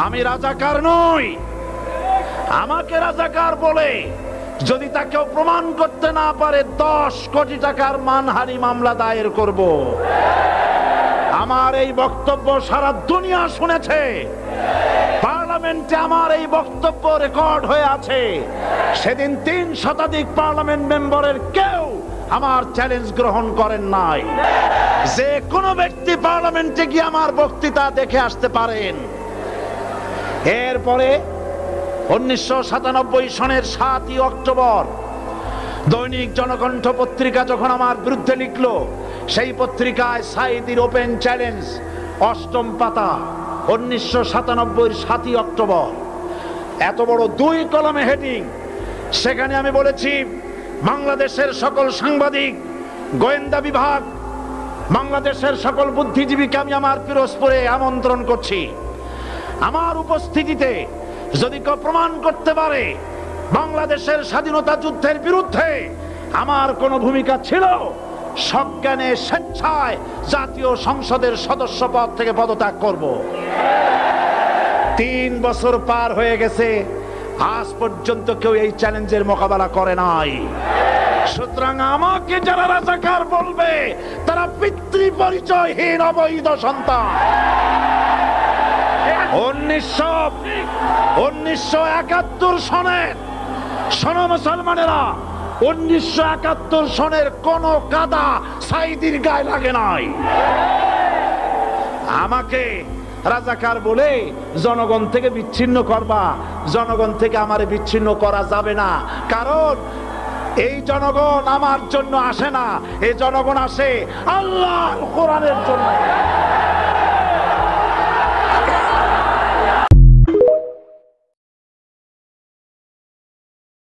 আমি রাজাকার নই। আমাকে রাজাকার বলে যদি তাকে প্রমাণ করতে না পারে 10 কোটি টাকার মানহানি মামলা দায়ের করব। আমার এই বক্তব্য সারা দুনিয়া শুনেছে, পার্লামেন্টে আমার এই বক্তব্য রেকর্ড হয়ে আছে। সেদিন 3 শতাধিক পার্লামেন্ট মেম্বারের কেউ আমার চ্যালেঞ্জ গ্রহণ করেন নাই। যে কোনো ব্যক্তি পার্লামেন্টে গিয়ে আমার বক্তৃতা দেখে আসতে পারেন। এরপরে 1997 সনের 7ই অক্টোবর দৈনিক জনকণ্ঠ পত্রিকা যখন আমার বিরুদ্ধে লিখলো, সেই পত্রিকায় সাঈদীর ওপেন চ্যালেঞ্জ 8ম পাতা 1997 7ই অক্টোবর, এত বড় 2 কলমে হেডিং। সেখানে আমি বলেছি, বাংলাদেশের সকল সাংবাদিক, গোয়েন্দা বিভাগ, বাংলাদেশের সকল বুদ্ধিজীবীকে আমি আমার পিরোজপুরে আমন্ত্রণ করছি। আমার উপস্থিতিতে যদি কেউ প্রমাণ করতে পারে বাংলাদেশের স্বাধীনতা যুদ্ধের বিরুদ্ধে আমার কোনো ভূমিকা ছিল, সজ্ঞানে স্বেচ্ছায় জাতীয় সংসদের সদস্য পদ থেকে পদত্যাগ করব। 3 বছর পার হয়ে গেছে, আজ পর্যন্ত কেউ এই চ্যালেঞ্জের মোকাবেলা করে নাই। সুতরাং আমাকে যারা রাজাকার বলবে তারা পিতৃ পরিচয়হীন অবৈধ সন্তান। 1971 সনের, শোনো মুসলমানেরা, 1971 সনের কোন কাদা সাঈদীর গায়ে লাগে নাই। আমাকে রাজাকার বলে জনগণ থেকে বিচ্ছিন্ন করবা, জনগণ থেকে আমারে বিচ্ছিন্ন করা যাবে না। কারণ এই জনগণ আমার জন্য আসে না, এই জনগণ আসে আল্লাহর কোরআনের জন্য।